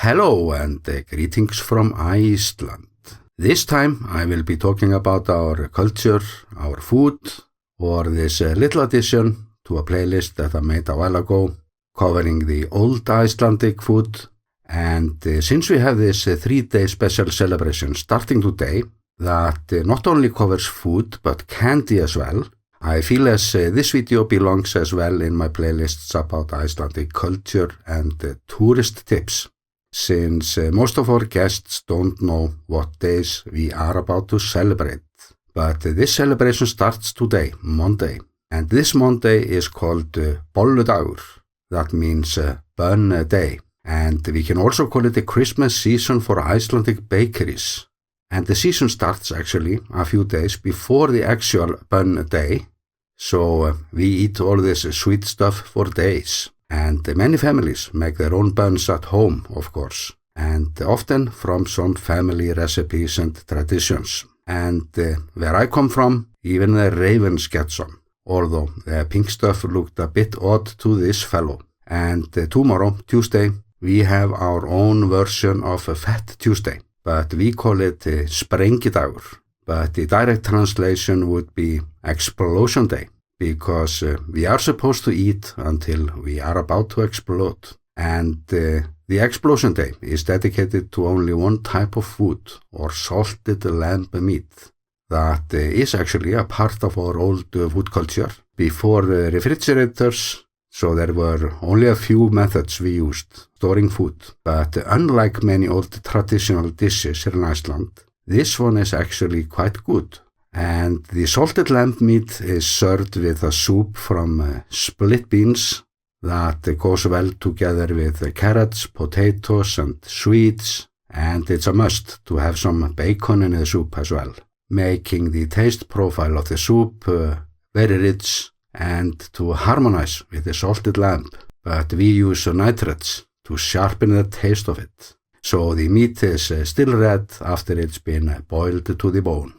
Hello and greetings from Iceland. This time I will be talking about our culture, our food, or this little addition to a playlist that I made a while ago covering the old Icelandic food. And since we have this 3-day special celebration starting today that not only covers food but candy as well, I feel as this video belongs as well in my playlists about Icelandic culture and tourist tips, since most of our guests don't know what days we are about to celebrate. But this celebration starts today, Monday, and this Monday is called Bolludagur. That means bun day, and we can also call it the Christmas season for Icelandic bakeries. And the season starts actually a few days before the actual bun day, so we eat all this sweet stuff for days. And many families make their own buns at home, of course, and often from some family recipes and traditions. And where I come from, even the ravens get some, although the pink stuff looked a bit odd to this fellow. And tomorrow, Tuesday, we have our own version of Fat Tuesday, but we call it Sprengidagur. But the direct translation would be Explosion Day, because we are supposed to eat until we are about to explode. And the Explosion Day is dedicated to only one type of food, or salted lamb meat. That is actually a part of our old food culture. Before the refrigerators, so there were only a few methods we used storing food. But unlike many old traditional dishes here in Iceland, this one is actually quite good. And the salted lamb meat is served with a soup from split beans that goes well together with carrots, potatoes, and sweets. And it's a must to have some bacon in the soup as well, making the taste profile of the soup very rich and to harmonize with the salted lamb. But we use nitrates to sharpen the taste of it. So the meat is still red after it's been boiled to the bone.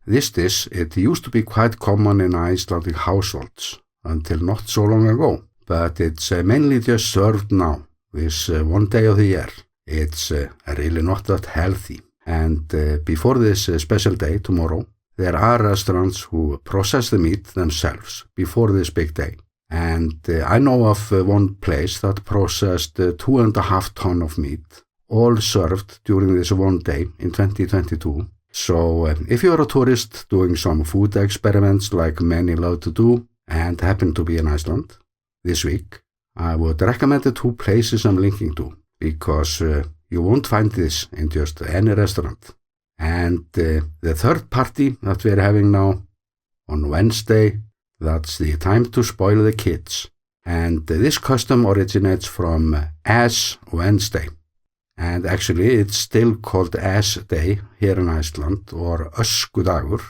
This dish, it used to be quite common in Icelandic households until not so long ago, but it's mainly just served now, this one day of the year. It's really not that healthy. And before this special day, tomorrow, there are restaurants who process the meat themselves before this big day. And I know of one place that processed 2.5 tons of meat, all served during this one day in 2022. So if you're a tourist doing some food experiments like many love to do and happen to be in Iceland this week, I would recommend the 2 places I'm linking to, because you won't find this in just any restaurant. And the third party that we're having now on Wednesday, that's the time to spoil the kids. And this custom originates from Ash Wednesday. And actually it's still called Ash Day here in Iceland, or Öskudagur.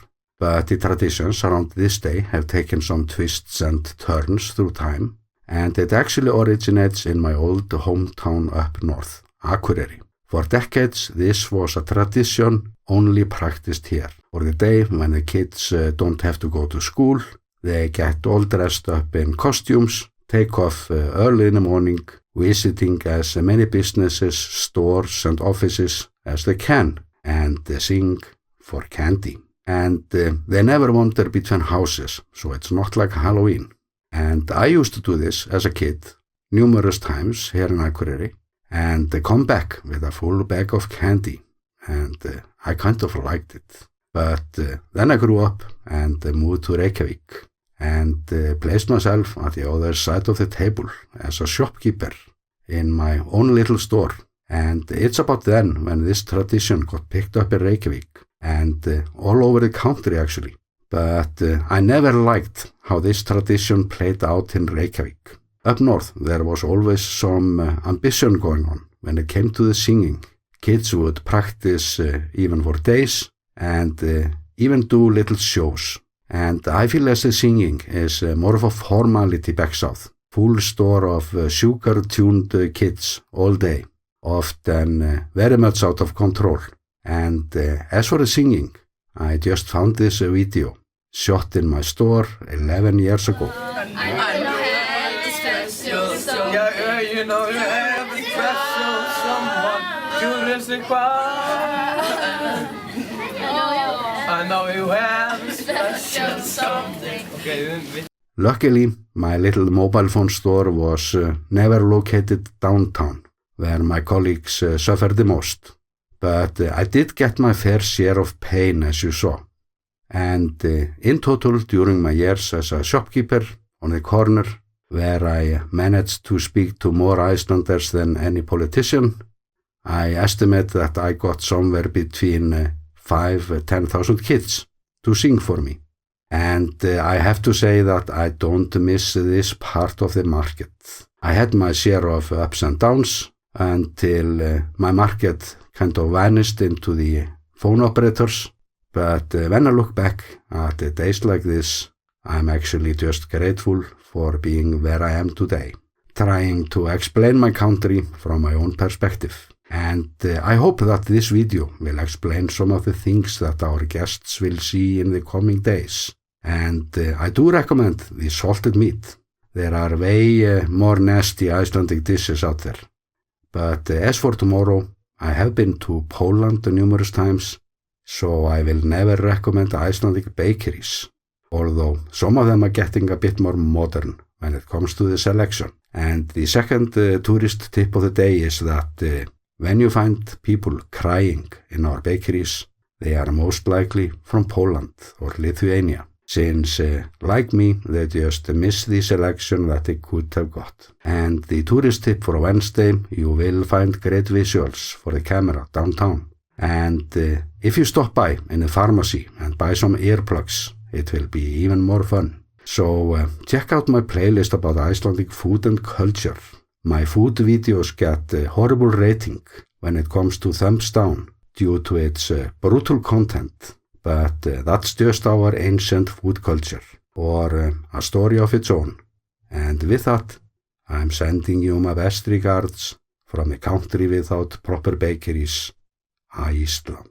But the traditions around this day have taken some twists and turns through time. And it actually originates in my old hometown up north, Akureyri. For decades, this was a tradition only practiced here. For the day when the kids don't have to go to school, they get all dressed up in costumes, take off early in the morning, visiting as many businesses, stores and offices as they can, and sing for candy. And they never wander between houses, so it's not like Halloween. And I used to do this as a kid numerous times here in Akureyri, and they come back with a full bag of candy, and I kind of liked it. But then I grew up and moved to Reykjavík, and placed myself at the other side of the table as a shopkeeper in my own little store. And it's about then when this tradition got picked up in Reykjavík, and all over the country actually. But I never liked how this tradition played out in Reykjavík. Up north, there was always some ambition going on when it came to the singing. Kids would practice even for days and even do little shows. And I feel as the singing is more of a formality back south. Full store of sugar-tuned kids all day, often very much out of control. And as for the singing, I just found this video shot in my store 11 years ago. You know, you have a special someone. I know you have special something. Okay, Luckily, my little mobile phone store was never located downtown, where my colleagues suffered the most. But I did get my fair share of pain, as you saw. And in total, during my years as a shopkeeper on the corner, where I managed to speak to more Icelanders than any politician, I estimate that I got somewhere between 5,000 and 10,000 kids to sing for me. And I have to say that I don't miss this part of the market. I had my share of ups and downs until my market kind of vanished into the phone operators. But when I look back at days like this, I'm actually just grateful for being where I am today, trying to explain my country from my own perspective. And I hope that this video will explain some of the things that our guests will see in the coming days. And I do recommend the salted meat. There are way more nasty Icelandic dishes out there. But as for tomorrow, I have been to Poland numerous times, so I will never recommend Icelandic bakeries, although some of them are getting a bit more modern when it comes to the selection. And the second tourist tip of the day is that when you find people crying in our bakeries, they are most likely from Poland or Lithuania, since, like me, they just miss the selection that they could have got. And the tourist tip for Wednesday, you will find great visuals for the camera downtown. And if you stop by in a pharmacy and buy some earplugs, it will be even more fun. So check out my playlist about Icelandic food and culture. My food videos get a horrible rating when it comes to thumbs down due to its brutal content. But that's just our ancient food culture, or a story of its own. And with that, I'm sending you my best regards from the country without proper bakeries, Iceland.